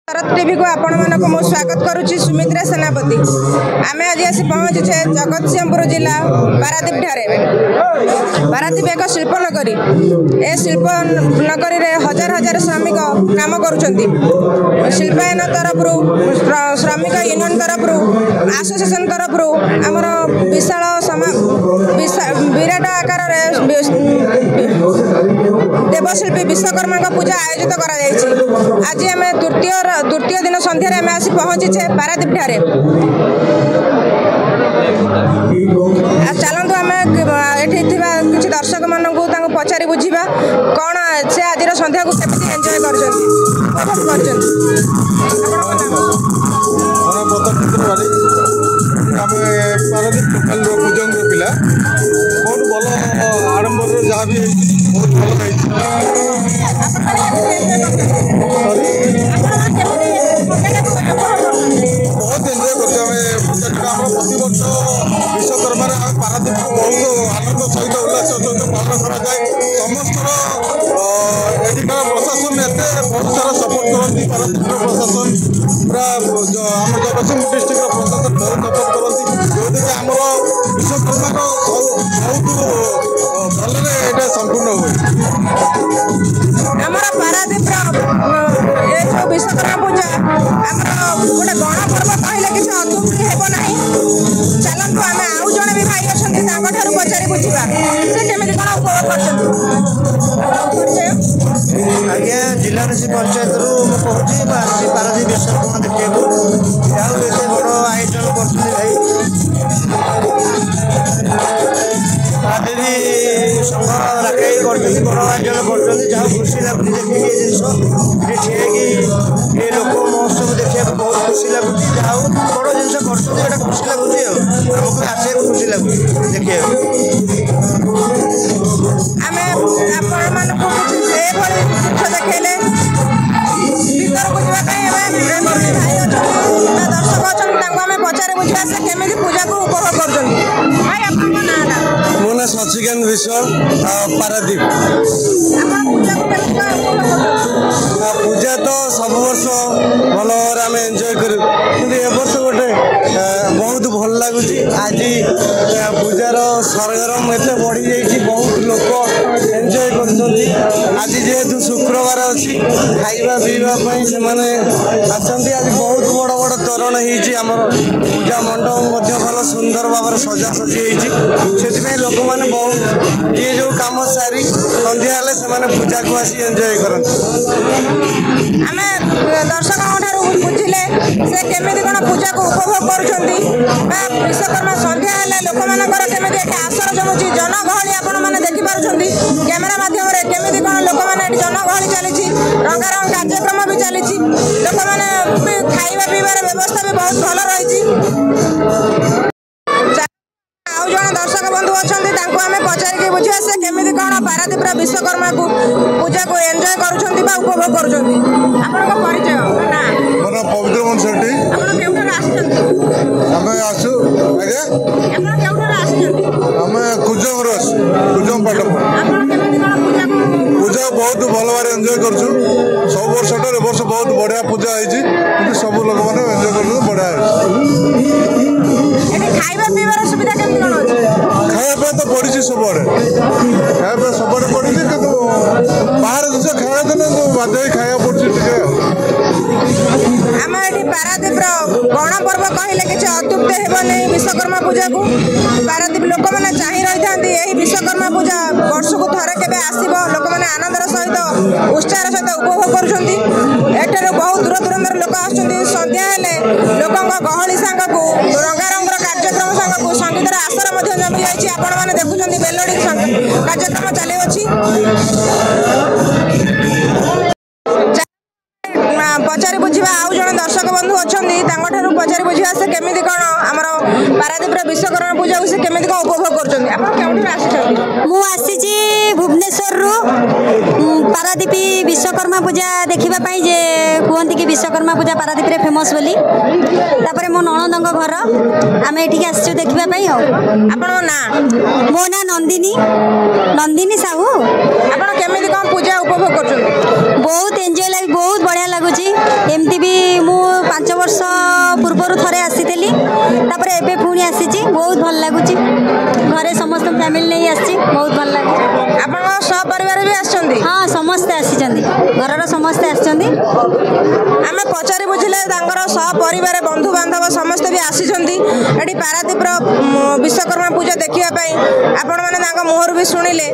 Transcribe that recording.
शरद TV को आपण मानक मो स्वागत करुच्ची सुमित्रा सेनापति। आम आज आसी पहुँचे जगतसिंहपुर जिला पारादीप ठारे। पारादीप एक शिल्प नगरी। ए शिल्प नगरी रे हजार हजार श्रमिक काम करुछंती। शिल्पायन तरफ श्रमिक यूनियन तरफ एसोसिएशन तरफ आमर विराट आकार देवशिल्पी विश्वकर्मा पूजा आयोजित करा आज आम तृतीय दिन संध्यार आम आसी पहुँचे पारादीप ठारे। चलतु आम ये किसी दर्शक मानक पचारि बुझा कौन से आज संध्या को केमती एंजॉय पिला बहुत भल आरंभ जहाँ भी बहुत बहुत एंजय करते वर्ष विश्वकर्मा पारादीप को बहुत आनंद सहित उल्लास पालन कराए। समस्त प्रशासन एत बहुत सारा सपोर्ट करती। पारादीप प्रशासन पूरा आम जगतसिंहपुर डिस्ट्रिक्ट प्रशासन बहुत सपोर्ट करती जो आम विश्वकर्मा बहुत भल संपूर्ण हुए। विश्वकर्मा पूजा गोटे गणपर्व कहले किसी अतुक्ति हेबो नहीं। चलतु आम आउ जड़े भी भाई अच्छा पचारि बुझा से केमी कौन उपभोग कर आज्ञा जिला पंचायत कहूँ पारादीप विश्वकर्मा देखा एत बड़ आयोजन कर भाई पारादीप संघ राखाई कर बड़ आयोजन कर जहाँ खुशी लगुच देखिए ये जिन ये लोक महोत्सव देखा बहुत खुशी लगुच जहाँ बड़ जिन कर खुशी लगुच आमको आसे खुशी लगुच देखिए देखेले भीतर को दर्शक अच्छा पचारे बुझा से केमी पूजा को उपभोग कर मो ना शशिकांत विश्वाल पारादीप। पूजा तो सब वर्ष भल भाव आम एंजॉय करूँ कि वर्ष गोटे बहुत भल लगुच। आज पूजार सरगरम एत बढ़ी जाइए बहुत लोक एंजॉय कर। आज जेहेतु शुक्रवार अच्छी खाइबा पीवा से आसती। आज बहुत बड़ बड़ तोरण होमर पूजा मंडप भल सुंदर भाव सजासजी होती लोक मैंने बहुत ये जो कम सारी संध्या से पूजा को आसी एंजॉय करते। दर्शक बुझिले से केमी कौन पूजा को उपभोग कर विश्वकर्मा संध्या लोक मानकर केमी आसर जमुची जनगहली आपण मैंने देखिपुं कैमेरा माध्यम केमी कौन लोक मैंने जनगहली चली रंगारंग कार्यक्रम भी चली लोक मैंने खाइबा पीबार व्यवस्था भी बहुत भल रही। आउ जन दर्शक बंधु अच्छा आम पचारिक बुझा से केमी कौन पारादीप विश्वकर्मा को पूजा को एंजॉय कर उपभोग कर परिचय ना पवित्र मन सेठी आम आसु आम कुजम पाट पूजा बहुत भल भाव एंजॉय कर सब वर्ष वर्ष बहुत बढ़िया पूजा होती सब लोक मैंने एंजॉय कर बढ़िया खाइबा पीबार सुविधा केमती कोन अछि खाइबा तो पड़ी सब खाइबा सब पड़ी कि बाहर जिस खाया देने बाध्य खाया पड़े। आम ये पारादीप गणपर्व कहले कि अतुक्ति हेब नहीं विश्वकर्मा पूजा को। पारादीप लोक मैंने चाह रही था यही विश्वकर्मा पूजा वर्ष को थरे के आसब लोक मैंने आनंदर सहित उत्साह सहित उपभोग कर बहुत दूर दूर लोक आस संध्या हेले लोक गहली सांग को रंगारंग कार्यक्रम सांग को संगीतर आसर जमी जाइए आपण मैंने देखुं मेलोडी कार्यक्रम चली अच्छी। पचारि बुझा आउ जन दर्शक बंधु अच्छा पचारि बुझा से केमी कौन आमर ପାରାଦୀପର ବିଶ୍ୱକର୍ମା ପୂଜାକୁ ସେ କେମିତି କ'ଣ ଉପଭୋଗ କରୁଛନ୍ତି? ଆପଣ କେଉଁଠାରୁ ଆସିଛନ୍ତି? ମୁଁ ଆସିଛି ଭୁବନେଶ୍ୱରରୁ ପାରାଦୀପ ବିଶ୍ୱକର୍ମା ପୂଜା ଦେଖିବା ପାଇଁ। ଯେ କୁହନ୍ତି କି ବିଶ୍ୱକର୍ମା ପୂଜା ପାରାଦୀପରେ ଫେମସ୍ ବୋଲି। ତାପରେ ମୋ ନଣନ୍ଦଙ୍କ ଘର, ଆମେ ଏଠିକି ଆସିଛୁ ଦେଖିବା ପାଇଁ। ଆଉ ଆପଣଙ୍କ ନାଁ? ମୋ ନାଁ ନନ୍ଦିନୀ ସାହୁ। ଆପଣ କେମିତି କ'ଣ ପୂଜା ଉପଭୋଗ କରୁଛନ୍ତି? ବହୁତ ଏନ୍ଜୟ ଲାଗେ, ବହୁତ ବଢ଼ିଆ ଲାଗୁଛି। ଏମିତି ବି ମୁଁ 5 ବର୍ଷ ପୂର୍ବରୁ ଥରେ ଆସିଥିଲି, ତାପରେ ଏବେ ପୁଣି ଆସିଛି। ବହୁତ ଭଲ ଲାଗୁଛି। ଘରେ ସମସ୍ତ ଫ୍ୟାମିଲି ନେଇ ଆସିଛି, ବହୁତ ଭଲ ଲାଗୁଛି। ଆପଣଙ୍କ ସପରିବାର ବି ଆସିଛନ୍ତି? ହଁ, ସମସ୍ତେ ଆସିଛନ୍ତି, ଘରର ସମସ୍ତେ ଆସିଛନ୍ତି। ଆମେ ପଚାରି ବୁଝିଲେ ତାଙ୍କର ସପରିବାର ବନ୍ଧୁବାନ୍ଧବ ସମସ୍ତେ ବି ଆସିଛନ୍ତି ଏଠି ପାରାଦୀପର ବିଶ୍ୱକର୍ମା ପୂଜା ଦେଖିବା ପାଇଁ। ଆପଣମାନେ ତାଙ୍କ ମୁହଁରୁ ବି ଶୁଣିଲେ